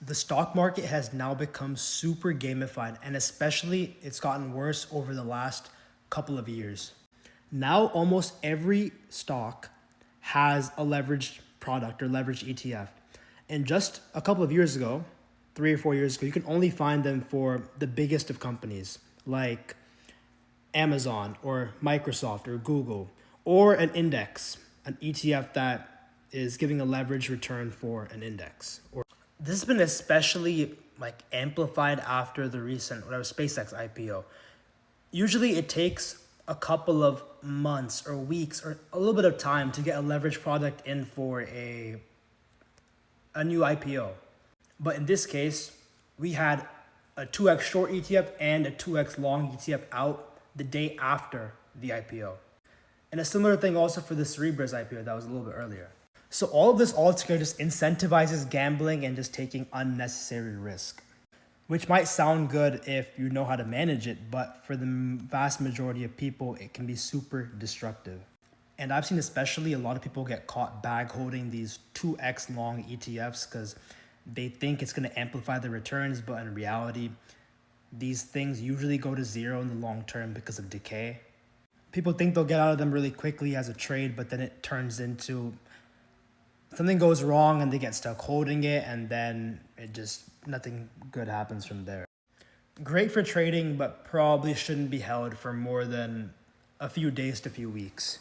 The stock market has now become super gamified, and especially it's gotten worse over the last couple of years. Now, almost every stock has a leveraged product or leveraged ETF. And just a couple of years ago, 3 or 4 years ago, you can only find them for the biggest of companies like Amazon or Microsoft or Google, or an index, an ETF that is giving a leverage return for an index. Or this has been especially like amplified after the recent whatever SpaceX IPO. Usually it takes a couple of months or weeks or a little bit of time to get a leverage product in for a new IPO. But in this case, we had a 2x short ETF and a 2x long ETF out the day after the IPO. And a similar thing also for the Cerebras IPO that was a little bit earlier. So all of this altogether just incentivizes gambling and just taking unnecessary risk, which might sound good if you know how to manage it, but for the vast majority of people, it can be super destructive. And I've seen especially a lot of people get caught bag holding these 2x long ETFs because they think it's going to amplify the returns, but in reality, these things usually go to zero in the long term because of decay. People think they'll get out of them really quickly as a trade, but then it turns into something goes wrong and they get stuck holding it, and then nothing good happens from there. Great for trading, but probably shouldn't be held for more than a few days to a few weeks.